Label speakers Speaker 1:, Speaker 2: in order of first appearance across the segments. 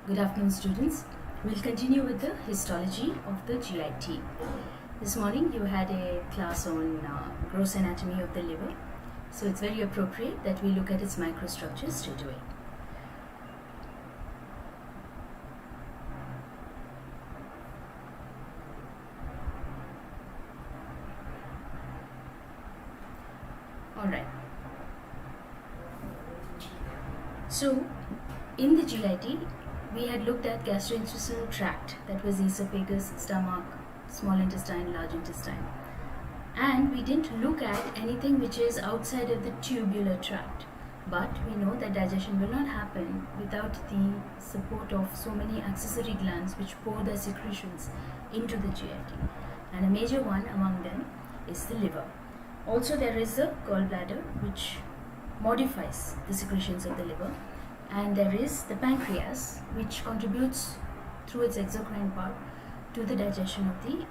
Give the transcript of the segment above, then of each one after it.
Speaker 1: Good afternoon, students. We'll continue with the histology of the GIT. This morning you had a class on gross anatomy of the liver, so it's very appropriate that we look at its microstructures straight away. Alright. So, in the GIT, we had looked at gastrointestinal tract, that was esophagus, stomach, small intestine, large intestine. And we didn't look at anything which is outside of the tubular tract. But we know that digestion will not happen without the support of so many accessory glands which pour their secretions into the GIT. And a major one among them is the liver. Also, there is the gallbladder which modifies the secretions of the liver, and there is the pancreas which contributes through its exocrine part to the digestion of the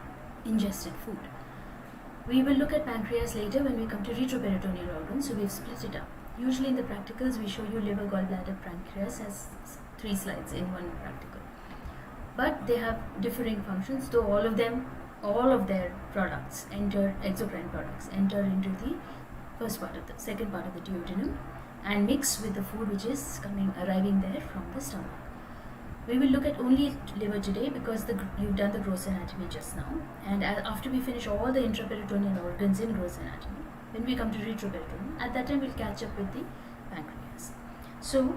Speaker 1: ingested food. We will look at pancreas later when we come to retroperitoneal organs, so we've split it up. Usually in the practicals we show you liver, gallbladder, pancreas as 3 slides in one practical. But they have differing functions, though all of their products enter, exocrine products enter into the second part of the duodenum and mix with the food which is arriving there from the stomach. We will look at only liver today because you've done the gross anatomy just now, and after we finish all the intraperitoneal organs in gross anatomy, when we come to retroperitoneal, at that time we'll catch up with the pancreas. So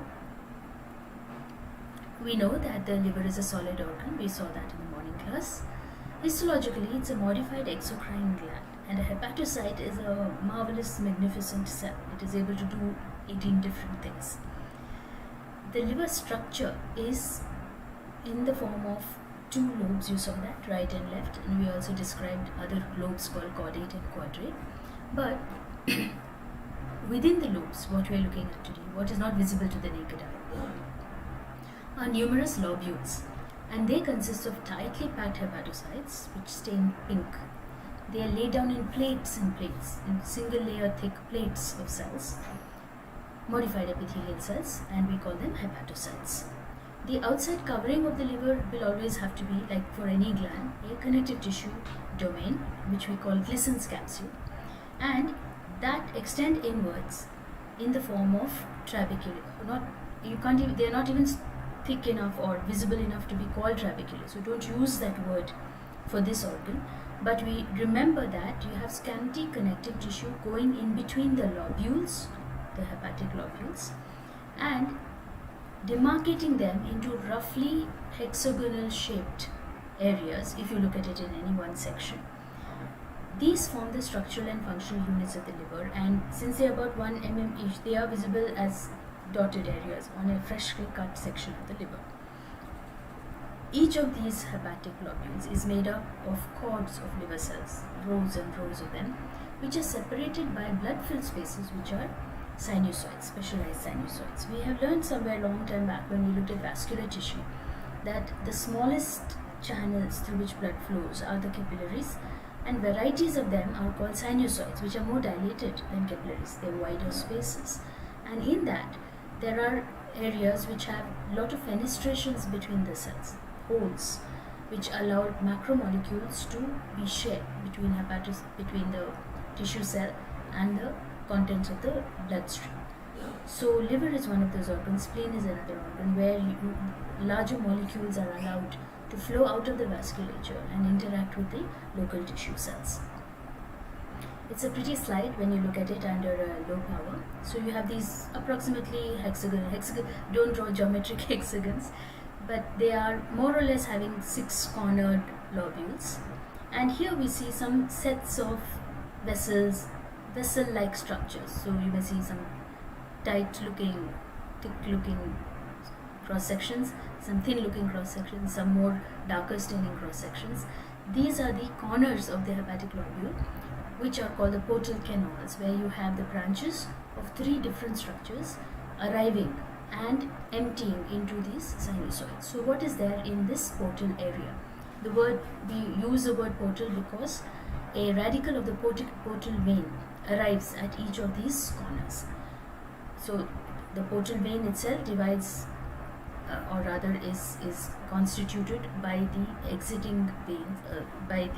Speaker 1: we know that the liver is a solid organ. We saw that in the morning class. Histologically, it's a modified exocrine gland, and a hepatocyte is a marvelous, magnificent cell. It is able to do 18 different things. The liver structure is in the form of 2 lobes, you saw that, right and left, and we also described other lobes called caudate and quadrate. But within the lobes, what we are looking at today, what is not visible to the naked eye, are numerous lobules, and they consist of tightly packed hepatocytes which stain pink. They are laid down in plates and plates, in single layer thick plates of cells, modified epithelial cells, and we call them hepatocytes. The outside covering of the liver will always have to be, like for any gland, a connective tissue domain which we call Glissen's capsule, and that extend inwards in the form of trabeculae. They are not even thick enough or visible enough to be called trabeculae, so don't use that word for this organ. But we remember that you have scanty connective tissue going in between the lobules, the hepatic lobules, and demarcating them into roughly hexagonal shaped areas if you look at it in any one section. These form the structural and functional units of the liver, and since they are about 1 mm each, they are visible as dotted areas on a freshly cut section of the liver. Each of these hepatic lobules is made up of cords of liver cells, rows and rows of them, which are separated by blood-filled spaces which are sinusoids, specialized sinusoids. We have learned somewhere long time back when we looked at vascular tissue that the smallest channels through which blood flows are the capillaries, and varieties of them are called sinusoids, which are more dilated than capillaries. They are wider spaces, and in that there are areas which have a lot of fenestrations between the cells, holes, which allow macromolecules to be shared between the tissue cell and the contents of the bloodstream. So liver is one of those organs, spleen is another organ where larger molecules are allowed to flow out of the vasculature and interact with the local tissue cells. It's a pretty slide when you look at it under low power. So you have these approximately hexagon, don't draw geometric hexagons, but they are more or less having 6 cornered lobules. And here we see some sets of vessel-like structures. So you may see some tight-looking, thick-looking cross-sections, some thin-looking cross-sections, some more darker staining cross-sections. These are the corners of the hepatic lobule, which are called the portal canals, where you have the branches of 3 different structures arriving and emptying into these sinusoids. So what is there in this portal area? We use the word portal because a radical of the portal vein arrives at each of these corners. So the portal vein itself divides or rather is constituted by the exiting veins, by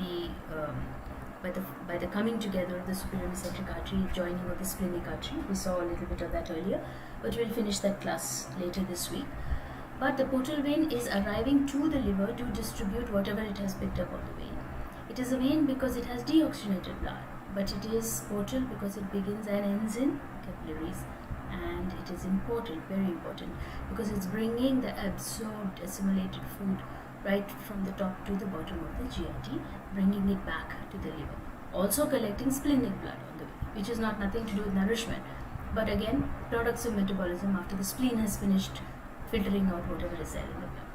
Speaker 1: the coming together of the superior mesenteric artery, joining of the splenic artery. We saw a little bit of that earlier, but we'll finish that class later this week. But the portal vein is arriving to the liver to distribute whatever it has picked up on the way. It is a vein because it has deoxygenated blood, but it is portal because it begins and ends in capillaries. And it is important, very important, because it's bringing the absorbed, assimilated food right from the top to the bottom of the GIT, bringing it back to the liver. Also collecting splenic blood on the way, which is nothing to do with nourishment, but again, products of metabolism after the spleen has finished filtering out whatever is there in the blood.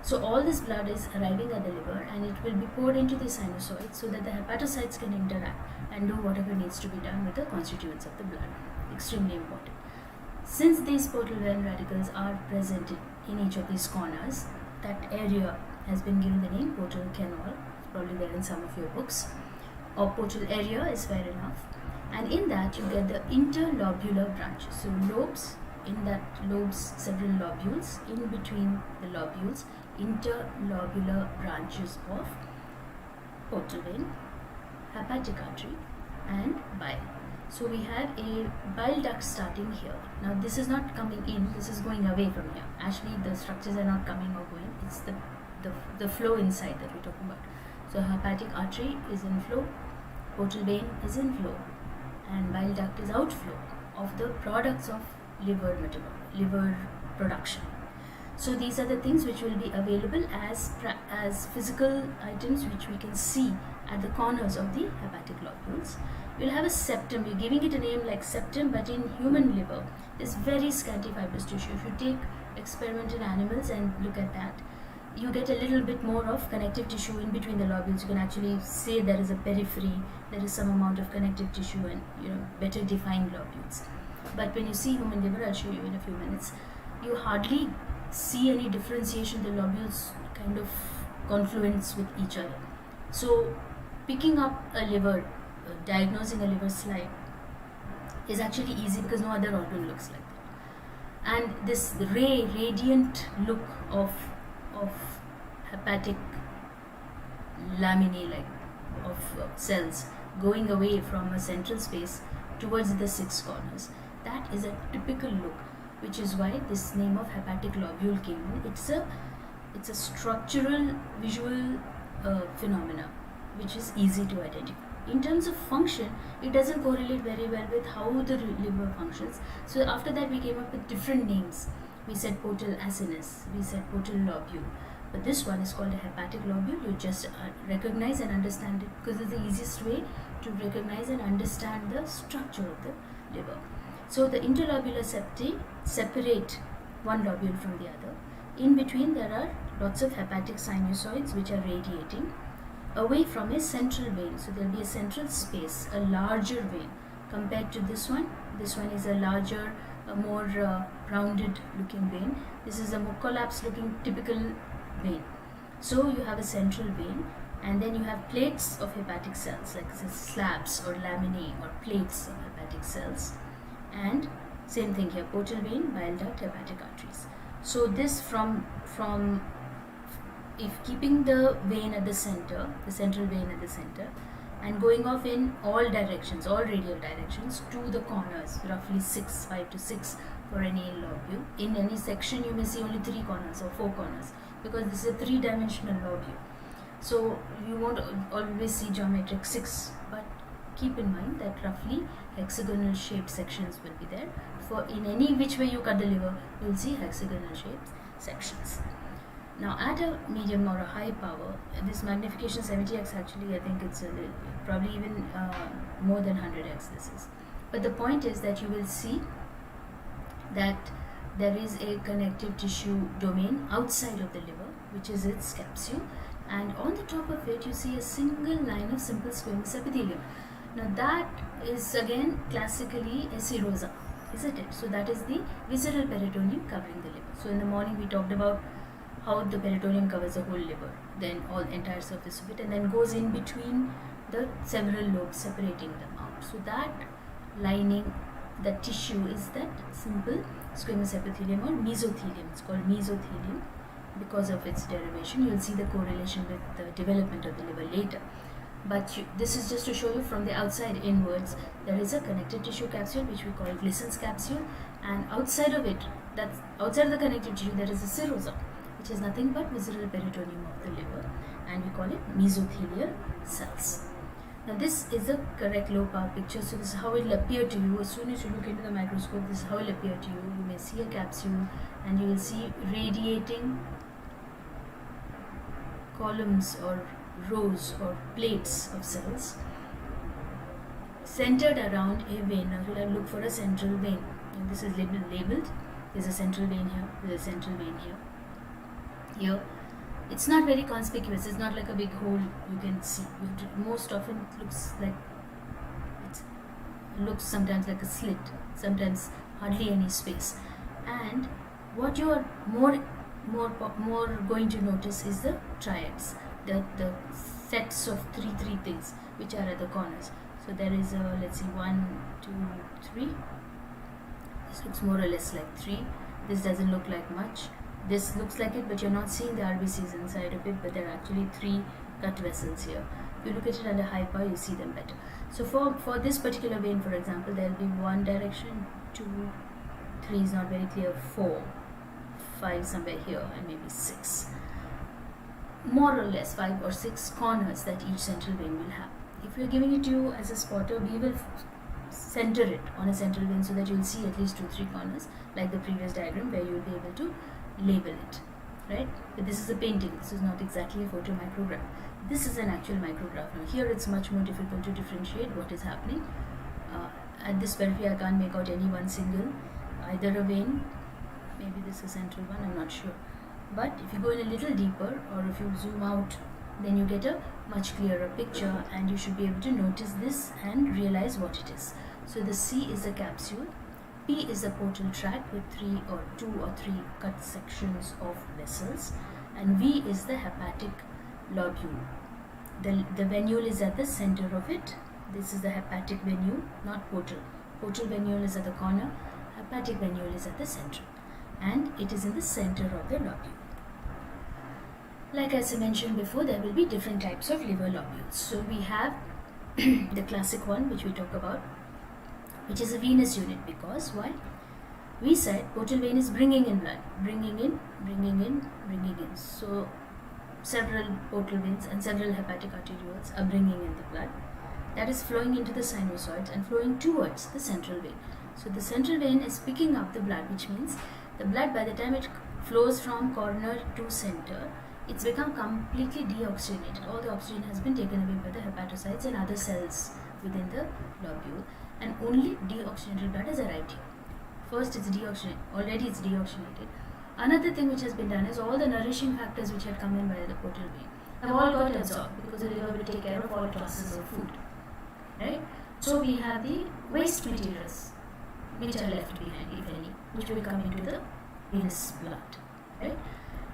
Speaker 1: So all this blood is arriving at the liver, and it will be poured into the sinusoid so that the hepatocytes can interact and do whatever needs to be done with the constituents of the blood. Extremely important. Since these portal vein radicals are present in each of these corners, that area has been given the name portal canal. It's probably there in some of your books. Or portal area is fair enough. And in that you get the interlobular branches. So lobes, in that lobes, several lobules, in between the lobules, interlobular branches of portal vein, hepatic artery and bile. So we have a bile duct starting here. Now this is not coming in, this is going away from here. Actually the structures are not coming or going, it's the flow inside that we're talking about. So hepatic artery is in flow, portal vein is in flow, and bile duct is outflow of the products of liver production. So these are the things which will be available as physical items which we can see at the corners of the hepatic lobules. We'll have a septum. We're giving it a name like septum, but in human liver, there's very scanty fibrous tissue. If you take experimental animals and look at that, you get a little bit more of connective tissue in between the lobules. You can actually say there is a periphery, there is some amount of connective tissue and better defined lobules. But when you see human liver, I'll show you in a few minutes, you hardly see any differentiation. The lobules kind of confluence with each other. So picking up a liver, diagnosing a liver slide is actually easy because no other organ looks like that. And this radiant look of hepatic laminae, like of cells going away from a central space towards the six corners, that is a typical look, which is why this name of hepatic lobule came in. It's a structural visual phenomena which is easy to identify. In terms of function, it doesn't correlate very well with how the liver functions. So after that we came up with different names. We said portal acinus, we said portal lobule, but this one is called a hepatic lobule. You just recognize and understand it because it's the easiest way to recognize and understand the structure of the liver. So the interlobular septae separate one lobule from the other. In between there are lots of hepatic sinusoids which are radiating away from a central vein. So there will be a central space, a larger vein compared to this one. This one is a larger, a more rounded looking vein. This is a more collapsed looking typical vein. So you have a central vein, and then you have plates of hepatic cells, like slabs or laminae or plates of hepatic cells. And same thing here, portal vein, bile duct, hepatic arteries. So this from if keeping the vein at the center, the central vein at the center, and going off in all directions, all radial directions to the corners, roughly 5 to 6 for any lobule. In any section you may see only 3 corners or 4 corners because this is a 3-dimensional lobule. So you won't always see geometric 6, but keep in mind that roughly hexagonal shaped sections will be there. For in any which way you cut the liver, you will see hexagonal shaped sections. Now at a medium or a high power, this magnification 70x, actually I think it's probably even more than 100x this is. But the point is that you will see that there is a connective tissue domain outside of the liver, which is its capsule, and on the top of it you see a single line of simple squamous epithelium. Now that is again classically a serosa, isn't it? So that is the visceral peritoneum covering the liver. So in the morning we talked about how the peritoneum covers the whole liver, then all entire surface of it, and then goes in between the several lobes, separating them out. So that lining that tissue is that simple squamous epithelium or mesothelium. It's called mesothelium because of its derivation. You'll see the correlation with the development of the liver later. But this is just to show you from the outside inwards, there is a connective tissue capsule which we call Glissen's capsule, and outside of it, that's outside of the connective tissue, there is a serosa, which is nothing but visceral peritoneum of the liver, and we call it mesothelial cells. Now this is a correct low power picture, so this is how it will appear to you. As soon as you look into the microscope, this is how it will appear to you. You may see a capsule and you will see radiating columns or rows or plates of cells centered around a vein. Now we'll look for a central vein. And this is labeled. There's a central vein here, there's a central vein here. Here, it's not very conspicuous, it's not like a big hole you can see. Most often it looks sometimes like a slit, sometimes hardly any space. And what you are more going to notice is the triads, the sets of three things which are at the corners. So there is a, let's see, 1, 2, 3. This looks more or less like 3. This doesn't look like much. This looks like it, but you're not seeing the RBCs inside of it, but there are actually 3 cut vessels here. If you look at it under high power, you see them better. So for this particular vein, for example, there will be 1 direction, 2, 3 is not very clear, 4, 5 somewhere here, and maybe 6. More or less 5 or 6 corners that each central vein will have. If we are giving it to you as a spotter, we will center it on a central vein so that you will see at least 2-3 corners, like the previous diagram where you will be able to label it, right? But this is a painting, this is not exactly a photomicrograph. This is an actual micrograph. Now here it's much more difficult to differentiate what is happening. At this periphery I can't make out any one single, either a vein, maybe this is a central one, I'm not sure. But if you go in a little deeper, or if you zoom out, then you get a much clearer picture, and you should be able to notice this and realize what it is. So the C is the capsule, P is the portal tract with 2 or 3 cut sections of vessels, and V is the hepatic lobule. The venule is at the center of it. This is the hepatic venule, not portal. Portal venule is at the corner, hepatic venule is at the center, and it is in the center of the lobule. Like as I mentioned before, there will be different types of liver lobules. So we have the classic one which we talk about, which is a venous unit, because why? We said portal vein is bringing in blood, bringing in. So several portal veins and several hepatic arterioles are bringing in the blood. That is flowing into the sinusoids and flowing towards the central vein. So the central vein is picking up the blood, which means the blood, by the time it flows from corner to center, it's become completely deoxygenated. All the oxygen has been taken away by the hepatocytes and other cells within the lobule, and only deoxygenated blood has arrived here. First it's deoxygenated, already it's deoxygenated. Another thing which has been done is all the nourishing factors which had come in by the portal vein have all got absorbed, because the liver will take care of all classes of food, right? So we have the waste materials which are left behind, if any, which will come into the venous blood, right?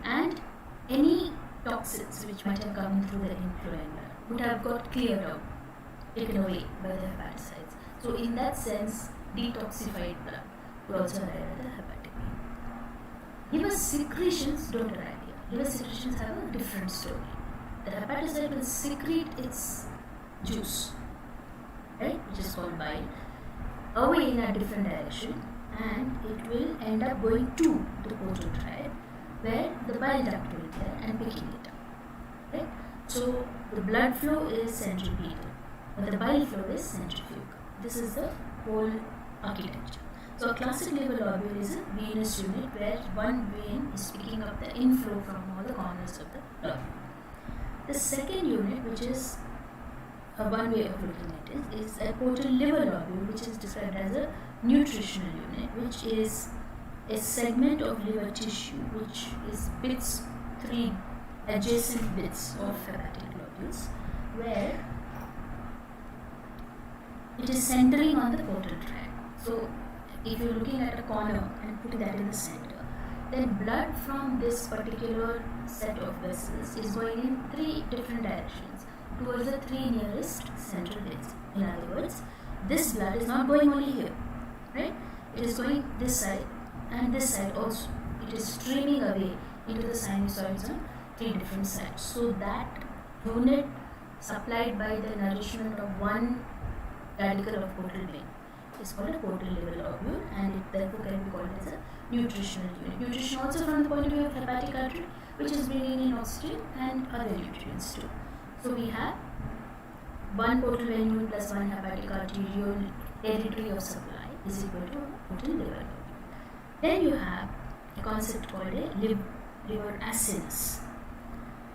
Speaker 1: And any toxins which might have come through the inflowing blood would have got cleared out, taken away by the hepatocytes. So in that sense, detoxified blood would also arrive at the hepatic vein. Liver secretions don't arrive here. Liver secretions have a different story. The hepatocyte will secrete its juice, right, which is called bile, away in a different direction, and it will end up going to the portal tract, where the bile duct will be there and picking it up, right? So the blood flow is centripetal, but the bile flow is centrifugal. This is the whole architecture. So a classic liver lobule is a venous unit where one vein is picking up the inflow from all the corners of the lobule. The second unit, which is one way of looking at it, is a portal liver lobule, which is described as a nutritional unit, which is a segment of liver tissue which is 3 adjacent bits of hepatic lobules, where it is centering on the portal tract. So if you're looking at a corner and putting that in the center, then blood from this particular set of vessels is going in 3 different directions towards the 3 nearest central veins. In other words, this blood is not going only here. right? It is going this side and this side also. It is streaming away into the sinusoids on 3 different sides. So that unit supplied by the nourishment of one radical of portal vein is called a portal level lobule, and it therefore can be called as a nutritional unit. Nutrition also from the point of view of hepatic artery, which is bringing in oxygen and other nutrients too. So we have one portal vein unit plus one hepatic arterial territory of supply is equal to a portal liver lobule. Then you have a concept called a liver acinus,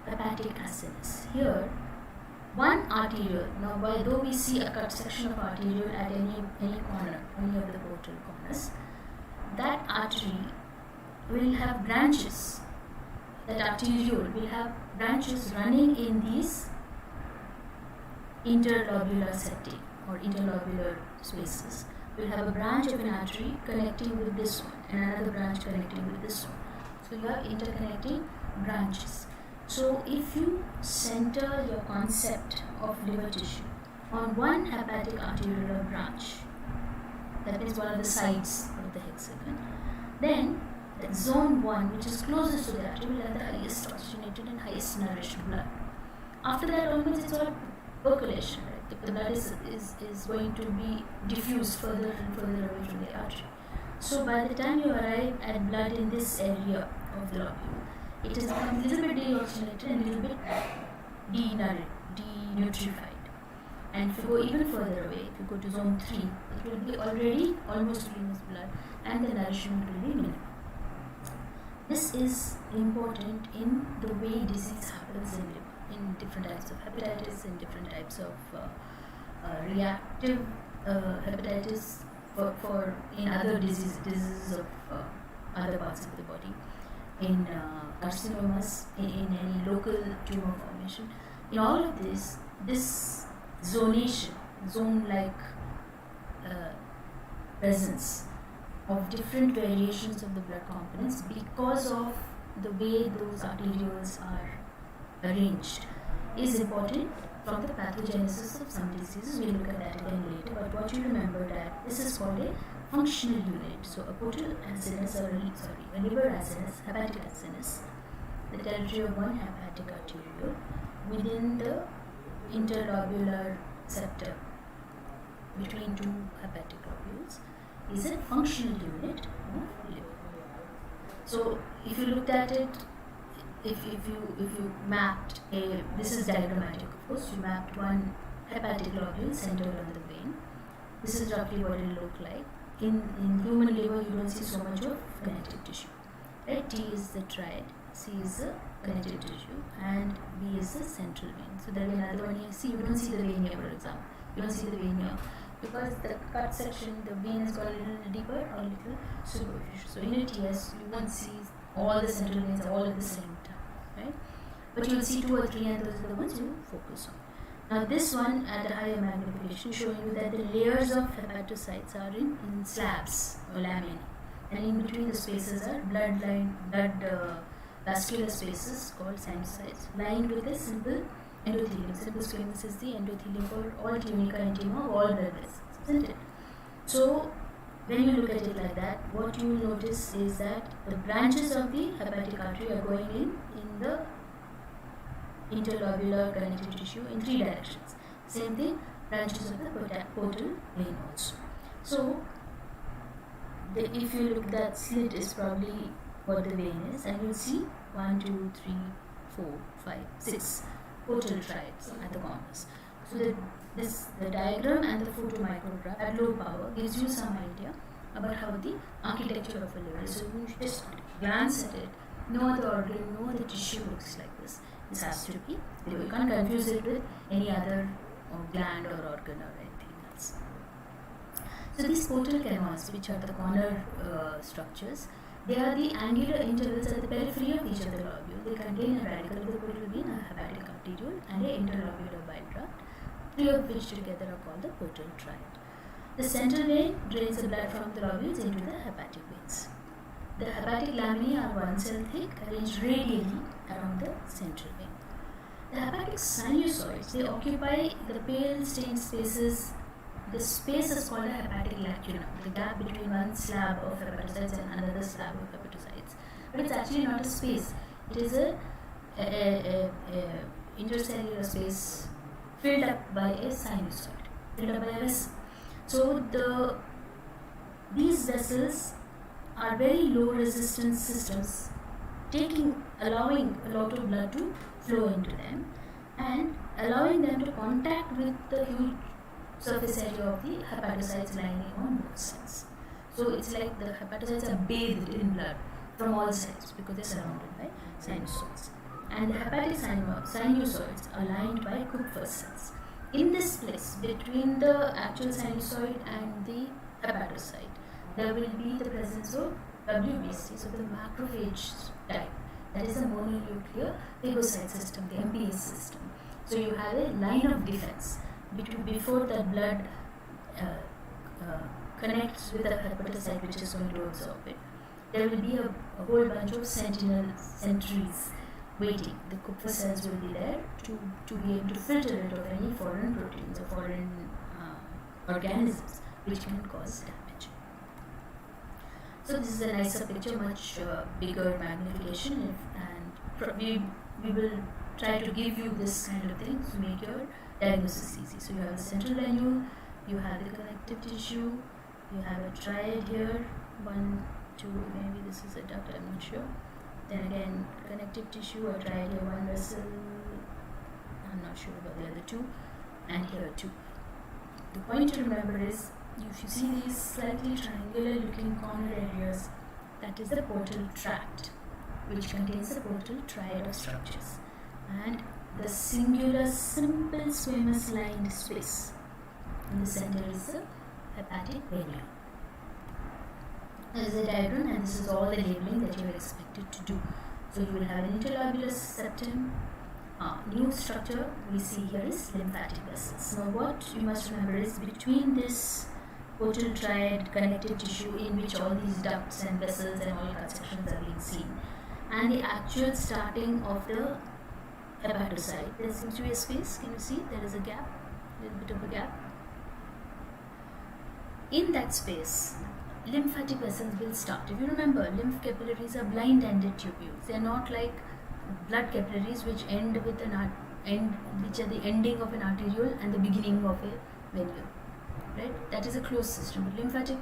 Speaker 1: hepatic acinus. Here, one arteriole, now though we see a cut section of arteriole at any corner, any of the portal corners, that artery will have branches. That arteriole will have branches running in these interlobular septi or interlobular spaces. We'll have a branch of an artery connecting with this one and another branch connecting with this one. So you have interconnecting branches. So if you center your concept of liver tissue on one hepatic arteriolar branch, that means one of the sides of the hexagon, then the zone 1, which is closest to the artery, will have the highest oxygenated and highest nourished blood. After that onwards, it's all percolation, right? The blood is going to be diffused further and further away from the artery. So by the time you arrive at blood in this area of the lobule, it is a little bit deoxygenated and a little bit denutrified. And if you go even further away, if you go to zone 3, it will be already almost venous blood and the nourishment will be minimal. This is important in the way disease happens in liver, in different types of hepatitis, in different types of reactive hepatitis, for in other diseases of other parts of the body, in carcinomas, in any local tumor formation. In all of this zonation, zone-like presence of different variations of the blood components because of the way those arterioles are arranged is important from the pathogenesis of some diseases. We'll look at that again later, but what you remember that this is called a functional unit. So a portal acinus, a liver acinus, hepatic acinus, the territory of one hepatic arteriole within the interlobular septum between two hepatic lobules is a functional unit of liver. So if you looked at it, if you mapped this is diagrammatic of course, you mapped one hepatic lobule centered on the vein. This is roughly what it will look like. In human liver, you don't see so much of connective tissue. Right? T is the triad, C is the connective tissue, and B is the central vein. So there will be another one here. See, you don't see the vein here, for example. You don't see the vein here because the cut section, the vein has gone a little deeper or a little superficial. So in a TS, you won't see all the central veins all at the same time, right? But you will see 2 or 3, and those are the ones you focus on. Now this one at a higher magnification showing you that the layers of hepatocytes are in slabs or laminae, and in between the spaces are blood vascular spaces called sinusoids lined with a simple endothelium. Simple squamous is the endothelium for all tunica intima of all blood vessels, isn't it? So when you look at it like that, what you will notice is that the branches of the hepatic artery are going in the interlobular connective tissue in 3 directions. Same thing, branches of the portal vein also. So if you look, that slit is probably what the vein is, and you'll see 1, 2, 3, 4, 5, 6 portal tribes at the corners. So the diagram and the photomicrograph at low power gives you some idea about how the architecture of a liver is. So you just glance at it, no other organ, no other tissue looks like this. This has to be liver. You can't confuse it with any other gland or organ or anything else. So these portal canals, which are the corner structures, they are the angular intervals at the periphery of each of the lobule. They contain a radical of the portal vein, a hepatic arteriole, and an interlobular bile duct, 3 of which together are called the portal triad. The central vein drains the blood from the lobules into the hepatic veins. The hepatic laminae are 1 cell thick, arranged radially around the central vein. The hepatic sinusoids, they occupy the pale stained spaces this space is called a hepatic lacuna, the gap between one slab of hepatocytes and another slab of hepatocytes. But it's actually not a space. It is a intercellular space filled up by a sinusoid, filled up by a vessel. So these vessels are very low resistance systems, allowing a lot of blood to flow into them and allowing them to contact with the huge surface area of the hepatocytes lying on both sides. So it's like the hepatocytes are bathed in blood from all sides because they're surrounded by sinusoids. And the hepatic sinusoids are lined by Kupffer cells. In this place, between the actual sinusoid and the hepatocyte, there will be the presence of WBC, so the macrophage type, that is the mononuclear phagocyte system, the MPS system. So you have a line of defense before the blood connects with the hepatocyte which is going to absorb it. There will be a whole bunch of sentries waiting. The Kupffer cells will be there to be able to filter it of any foreign proteins or foreign organisms which can cause damage. So this is a nicer picture, much bigger magnification, and we will try to give you this kind of thing to make your diagnosis easy. So you have the central venule, you have the connective tissue, you have a triad here, 1, 2, maybe this is a duct, I'm not sure. Then again, connective tissue, a triad here, one vessel, I'm not sure about the other two, and here too. The point to remember is, if you see these slightly triangular looking corner areas, that is the portal tract, which contains the portal triad of structures, and the singular simple squamous lined space in the center is the hepatic venule. This is a diagram, and this is all the labeling that you are expected to do. So you will have an interlobular septum. New structure we see here is lymphatic vessels. Now what you must remember is, between this portal triad connective tissue in which all these ducts and vessels and all cut sections are being seen, and the actual starting of the hepatocyte, there seems to be a space. Can you see? There is a gap, a little bit of a gap. In that space, lymphatic vessels will start. If you remember, lymph capillaries are blind-ended tubules. They are not like blood capillaries which end with which are the ending of an arteriole and the beginning of a venule. Right? That is a closed system. But lymphatic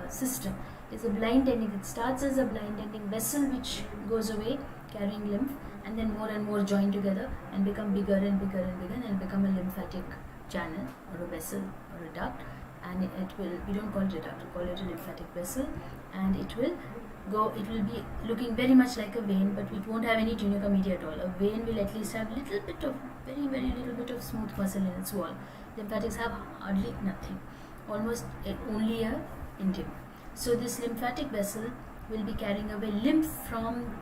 Speaker 1: system is a blind ending. It starts as a blind ending vessel which goes away carrying lymph, and then more and more join together and become bigger and bigger and bigger and become a lymphatic channel or a vessel or a duct. And we don't call it a duct, we call it a lymphatic vessel, and it will be looking very much like a vein, but it won't have any tunica media at all. A vein will at least have little bit of, very little bit of smooth muscle in its wall. Lymphatics have hardly nothing, almost only a intima. So this lymphatic vessel will be carrying away lymph from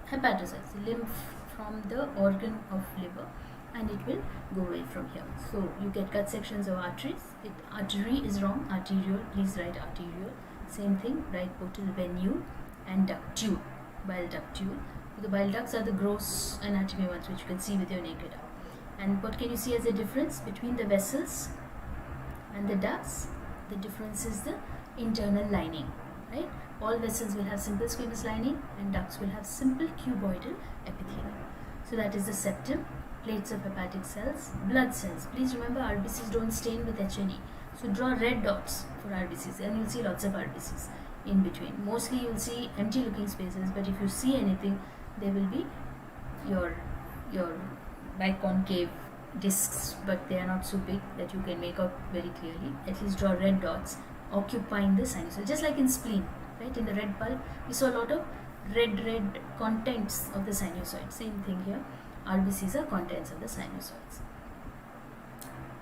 Speaker 1: hepatocytes, lymph from the organ of liver, and it will go away from here. So you get cut sections of arteries. Artery is wrong, arteriole, please write arteriole. Same thing, write portal venule and ductule, bile ductule. The bile ducts are the gross anatomy ones which you can see with your naked eye. And what can you see as a difference between the vessels and the ducts? The difference is the internal lining, right? All vessels will have simple squamous lining and ducts will have simple cuboidal epithelium. So that is the septum, plates of hepatic cells, blood cells. Please remember, RBCs don't stain with HNE. So draw red dots for RBCs, and you'll see lots of RBCs in between. Mostly you'll see empty looking spaces, but if you see anything, they will be your biconcave discs, but they are not so big that you can make out very clearly. At least draw red dots occupying the sinusoid, just like in spleen, right? In the red pulp, we saw a lot of red contents of the sinusoid. Same thing here. RBCs are contents of the sinusoids.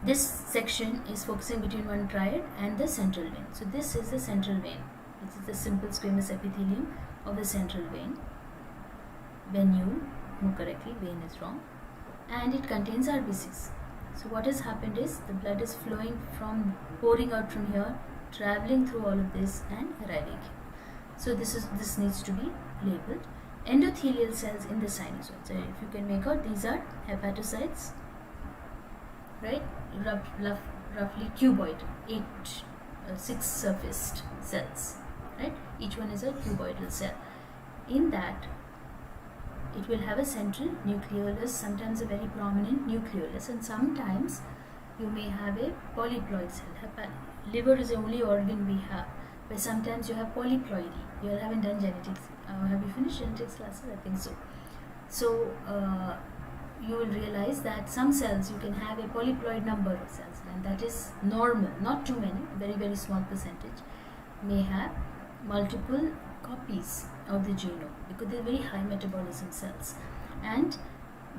Speaker 1: This section is focusing between one triad and the central vein. So this is the central vein. This is the simple squamous epithelium of the central vein. Venule, no, correctly, vein is wrong. And it contains RBCs. So what has happened is, the blood is pouring out from here, traveling through all of this and arriving here. So this needs to be labeled. Endothelial cells in the sinusoid. So if you can make out, these are hepatocytes, right? roughly cuboid, 6-surfaced cells, right? Each one is a cuboidal cell. In that, it will have a central nucleolus, sometimes a very prominent nucleolus, and sometimes you may have a polyploid cell. Liver is the only organ we have where sometimes you have polyploidy. You all haven't done genetics. Have you finished genetics classes? I think so. So you will realize that some cells you can have a polyploid number of cells, and that is normal, not too many, very, very small percentage may have multiple copies of the genome because they're very high metabolism cells. And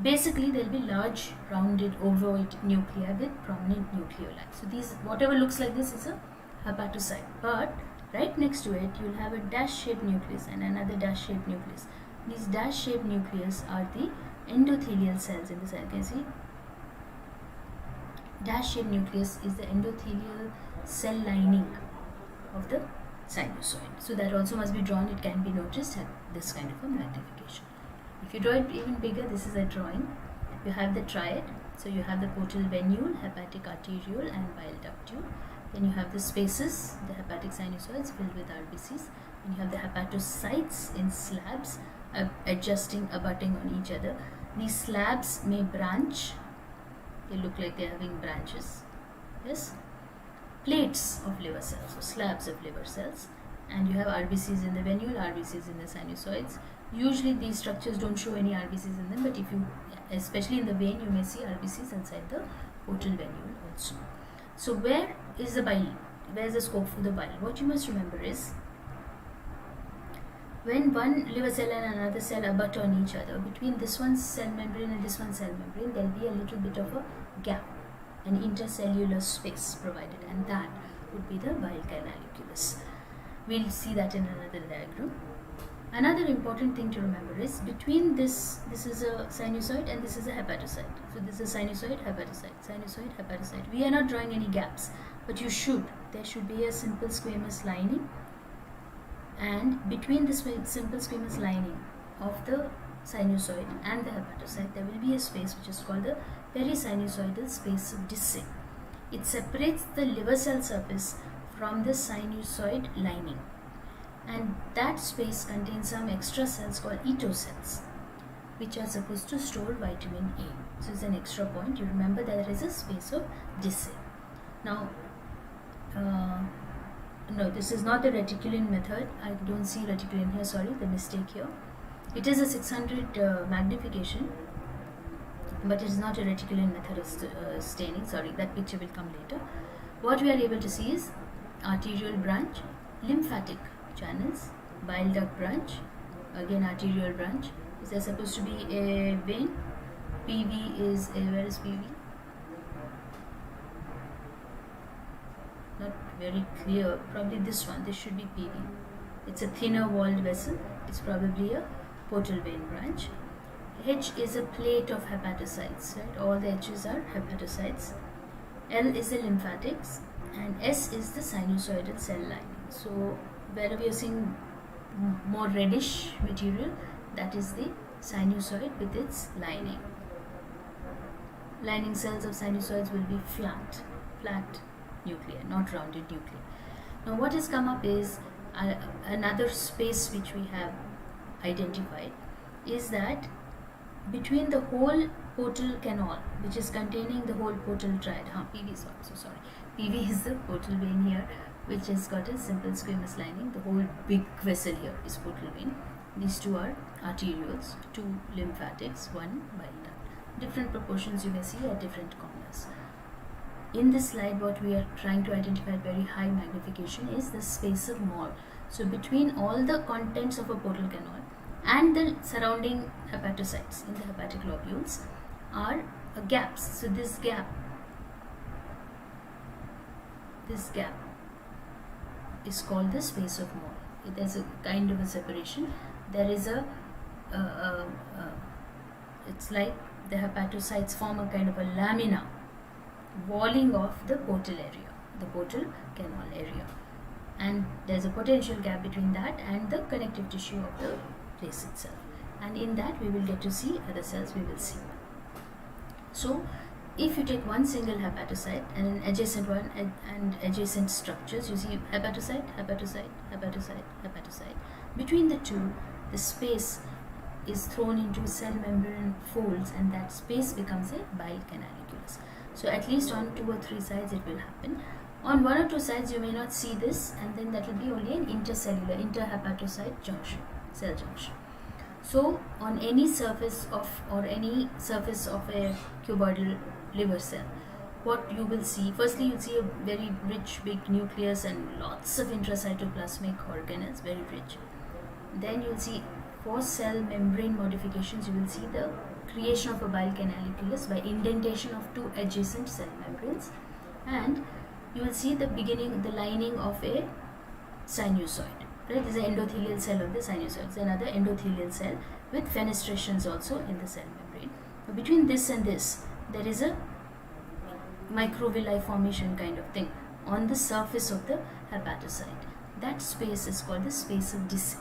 Speaker 1: basically there will be large rounded ovoid nuclei with prominent nucleoli. So these, whatever looks like this is a hepatocyte, but right next to it you'll have a dash shaped nucleus and another dash shaped nucleus. These dash shaped nucleus are the endothelial cells in the cell. Can you see? Dash shaped nucleus is the endothelial cell lining of the sinusoid. So that also must be drawn. It can be noticed at this kind of a magnification. If you draw it even bigger, this is a drawing. You have the triad. So you have the portal venule, hepatic arteriole and bile ductule. Then you have the spaces, the hepatic sinusoids filled with RBCs. And you have the hepatocytes in slabs adjusting, abutting on each other. These slabs may branch. They look like they're having branches. Yes. Plates of liver cells, so slabs of liver cells. And you have RBCs in the venule, RBCs in the sinusoids. Usually these structures don't show any RBCs in them, but if you, especially in the vein, you may see RBCs inside the portal venule also. So where is the bile? Where is the scope for the bile? What you must remember is, when one liver cell and another cell abut on each other, between this one's cell membrane and this one's cell membrane, there will be a little bit of a gap, an intercellular space provided, and that would be the bile canalicula's. We'll see that in another diagram. Another important thing to remember is, between this is a sinusoid and this is a hepatocyte. So this is sinusoid, hepatocyte, sinusoid, hepatocyte. We are not drawing any gaps, but you should. There should be a simple squamous lining, and between this simple squamous lining of the sinusoid and the hepatocyte, there will be a space which is called the perisinusoidal space of Dissay. It separates the liver cell surface from the sinusoid lining, and that space contains some extra cells called etocells, which are supposed to store vitamin A. So it's an extra point. You remember that there is a space of Dissay. Now, no, this is not the reticulin method. I don't see reticulin here, sorry, the mistake here. It is a 600 magnification, but it is not a reticulin method of staining. Sorry, that picture will come later. What we are able to see is arterial branch, lymphatic channels, bile duct branch, again arterial branch. Is there supposed to be a vein? PV is a, where is PV? Not very clear. Probably this one. This should be PV. It's a thinner walled vessel. It's probably a portal vein branch. H is a plate of hepatocytes, right? All the H's are hepatocytes. L is the lymphatics, and S is the sinusoidal cell lining. So wherever you're seeing more reddish material, that is the sinusoid with its lining. Lining cells of sinusoids will be flat nuclei, not rounded nuclei. Now what has come up is another space which we have identified is that between the whole portal canal, which is containing the whole portal triad, PV is also, sorry, PV is the portal vein here, which has got a simple squamous lining. The whole big vessel here is portal vein. These two are arterioles, two lymphatics, one bile duct. Different proportions you may see at different corners. In this slide, what we are trying to identify at very high magnification is the space of Moore. So between all the contents of a portal canal and the surrounding hepatocytes in the hepatic lobules are gaps. So this gap is called the space of Moore. There's a kind of a separation. There is it's like the hepatocytes form a kind of a lamina walling off the portal area, the portal canal area, and there's a potential gap between that and the connective tissue of the place itself, and in that we will get to see other cells we will see. So if you take one single hepatocyte and an adjacent one and adjacent structures, you see hepatocyte, hepatocyte, hepatocyte, hepatocyte. Between the two, the space is thrown into cell membrane folds, and that space becomes a bile canaliculus. So at least on 2 or 3 sides it will happen. On 1 or 2 sides you may not see this, and then that will be only an intercellular, interhepatocyte junction, cell junction. So on any surface of a cuboidal liver cell, what you will see, firstly you'll see a very rich big nucleus and lots of intracytoplasmic organelles, very rich. Then you'll see, for cell membrane modifications, you will see the creation of a bile canaliculus by indentation of 2 adjacent cell membranes, and you will see the lining of a sinusoid. Right, this is an endothelial cell of the sinusoid. It's another endothelial cell with fenestrations also in the cell membrane. Now, between this and this, there is a microvilli formation kind of thing on the surface of the hepatocyte. That space is called the space of Disse,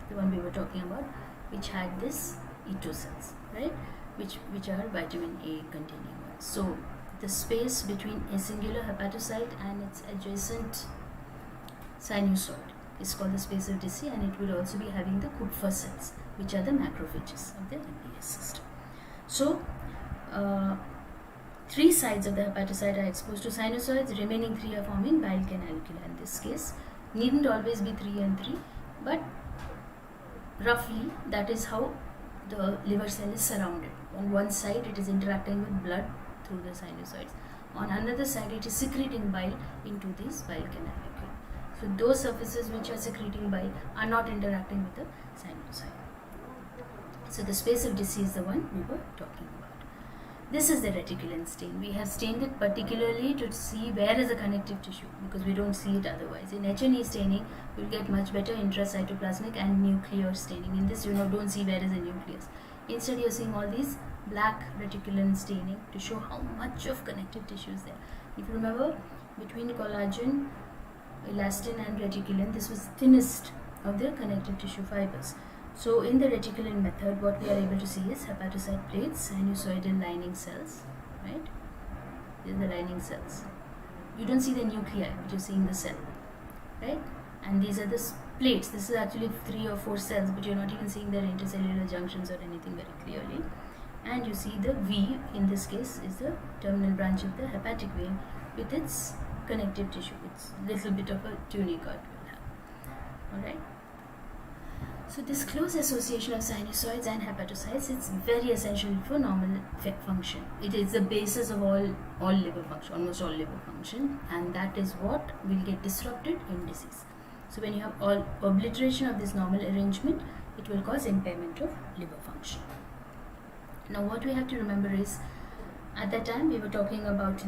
Speaker 1: the one we were talking about, which had this E2 cells, right, which are vitamin A containing ones. So the space between a singular hepatocyte and its adjacent sinusoid is called the space of Disse, and it will also be having the Kupffer cells, which are the macrophages of the MPS system. So 3 sides of the hepatocyte are exposed to sinusoids, remaining 3 are forming bile canalicula in this case. Needn't always be 3 and 3, but roughly that is how the liver cell is surrounded. On one side it is interacting with blood through the sinusoids, on another side it is secreting bile into these bile canalicula. So those surfaces which are secreting bile are not interacting with the sinusoid. So the space of Disse is the one we were talking about. This is the reticulin stain. We have stained it particularly to see where is the connective tissue, because we don't see it otherwise. In H&E staining, you'll get much better intracytoplasmic and nuclear staining. In this, don't see where is the nucleus. Instead, you're seeing all these black reticulin staining to show how much of connective tissue is there. If you remember, between collagen, elastin and reticulin, this was thinnest of the connective tissue fibers. So in the reticulin method, what we are able to see is hepatocyte plates, sinusoidal lining cells, right? These are the lining cells. You don't see the nuclei, but you're seeing the cell, right? And these are the plates. This is actually 3 or 4 cells, but you're not even seeing their intercellular junctions or anything very clearly. And you see the V, in this case, is the terminal branch of the hepatic vein with its connective tissue. It's a little bit of a tunicate will have. Alright. So this close association of sinusoids and hepatocytes is very essential for normal function. It is the basis of all liver function, almost all liver function, and that is what will get disrupted in disease. So when you have all obliteration of this normal arrangement, it will cause impairment of liver function. Now what we have to remember is, at that time we were talking about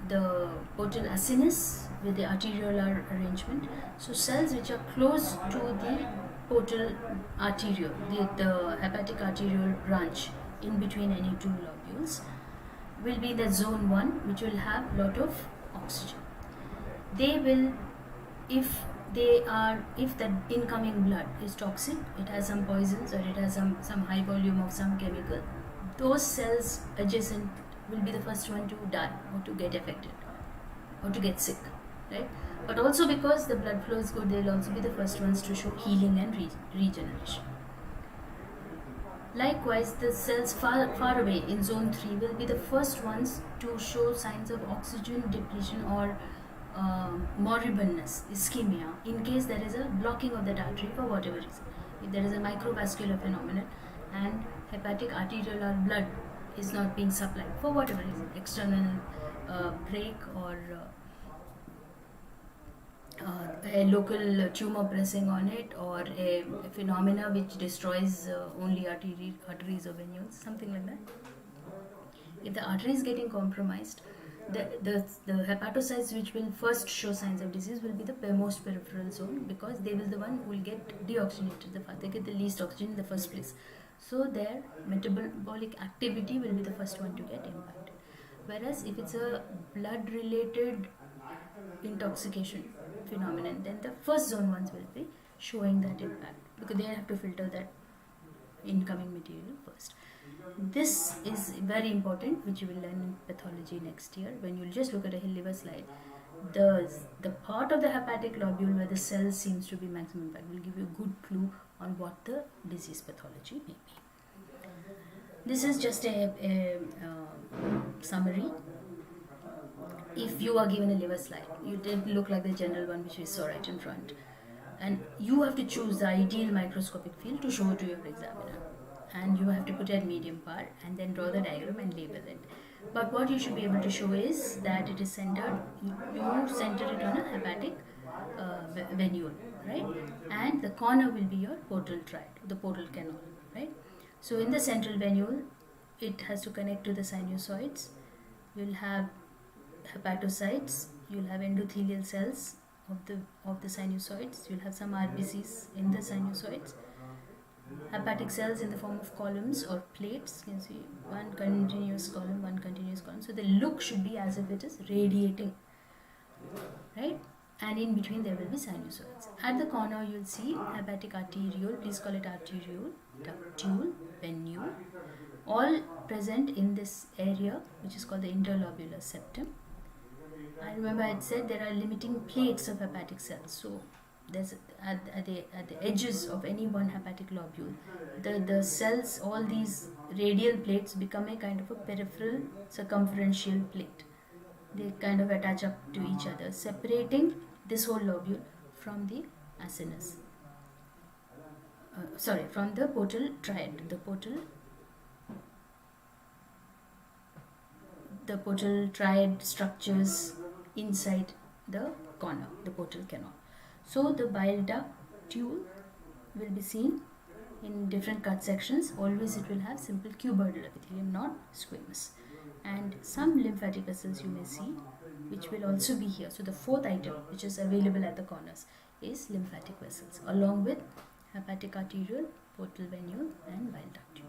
Speaker 1: the portal acinus with the arteriolar arrangement. So cells which are close to the portal arteriole, the hepatic arteriole branch in between any 2 lobules, will be the zone 1, which will have lot of oxygen. They will, if the incoming blood is toxic, it has some poisons or it has some high volume of some chemical, those cells adjacent will be the first one to die or to get affected or to get sick, right? But also because the blood flow is good, they will also be the first ones to show healing and regeneration. Likewise, the cells far away in zone 3 will be the first ones to show signs of oxygen depletion or moribundness, ischemia, in case there is a blocking of that artery for whatever reason. If there is a microvascular phenomenon and hepatic arteriolar blood is not being supplied for whatever reason, external break or a local tumor pressing on it, or a phenomena which destroys only arteries or venules, something like that. If the artery is getting compromised, the hepatocytes which will first show signs of disease will be the most peripheral zone, because they will the one who will get deoxygenated, they get the least oxygen in the first place. So their metabolic activity will be the first one to get impacted. Whereas if it's a blood related intoxication phenomenon, then the first zone ones will be showing that impact, because they have to filter that incoming material first. This is very important, which you will learn in pathology next year. When you'll just look at a Hill liver slide, the part of the hepatic lobule where the cell seems to be maximum impact will give you a good clue on what the disease pathology may be. This is just a summary. If you are given a liver slide, you did look like the general one which we saw right in front, and you have to choose the ideal microscopic field to show to your examiner, and you have to put it at medium power and then draw the diagram and label it. But what you should be able to show is that it is centered, you center it on a hepatic venule, right? And the corner will be your portal triad, the portal canal, right? So in the central venule, it has to connect to the sinusoids. You'll have hepatocytes, you'll have endothelial cells of the sinusoids, you'll have some RBCs in the sinusoids, hepatic cells in the form of columns or plates. You can see one continuous column, one continuous column. So the look should be as if it is radiating, right? And in between there will be sinusoids. At the corner you'll see hepatic arteriole, please call it arteriole, ductule, venule, all present in this area which is called the interlobular septum. I remember I said there are limiting plates of hepatic cells. So there's at the edges of any one hepatic lobule, the cells, all these radial plates become a kind of a peripheral circumferential plate. They kind of attach up to each other, separating this whole lobule from the acinus. From the portal triad. The portal triad structures inside the corner, the portal canal. So the bile duct tube will be seen in different cut sections. Always it will have simple cuboidal epithelium, not squamous. And some lymphatic vessels you may see, which will also be here. So the fourth item which is available at the corners is lymphatic vessels, along with hepatic arteriole, portal venule and bile duct tube.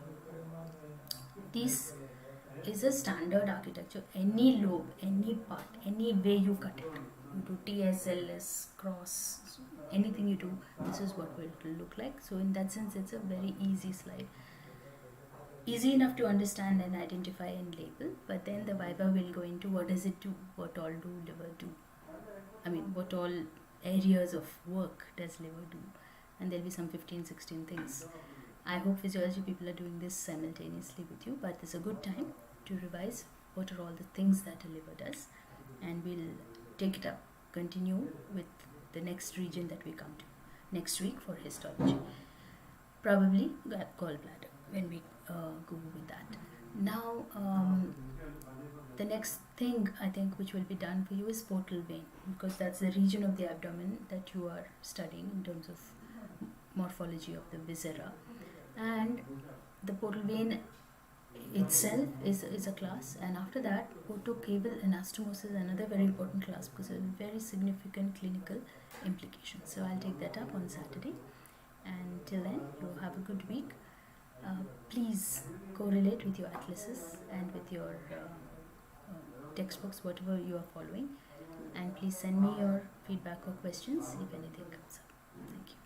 Speaker 1: This is a standard architecture. Any lobe, any part, any way you cut it, you do TSLS, cross, anything you do, this is what it will look like. So in that sense, it's a very easy slide. Easy enough to understand and identify and label, but then the Viva will go into what does it do, what all do liver do, what all areas of work does liver do, and there'll be some 15-16 things. I hope physiology people are doing this simultaneously with you, but it's a good time to revise what are all the things that a liver does, and we'll take it up, continue with the next region that we come to next week for histology. Probably gallbladder when we go with that. Now the next thing I think which will be done for you is portal vein, because that's the region of the abdomen that you are studying in terms of morphology of the viscera. And the portal vein itself is a class, and after that portocable anastomosis is another very important class because it has very significant clinical implications. So I'll take that up on Saturday, and till then you have a good week. Please correlate with your atlases and with your textbooks, whatever you are following, and please send me your feedback or questions if anything comes up. Thank you.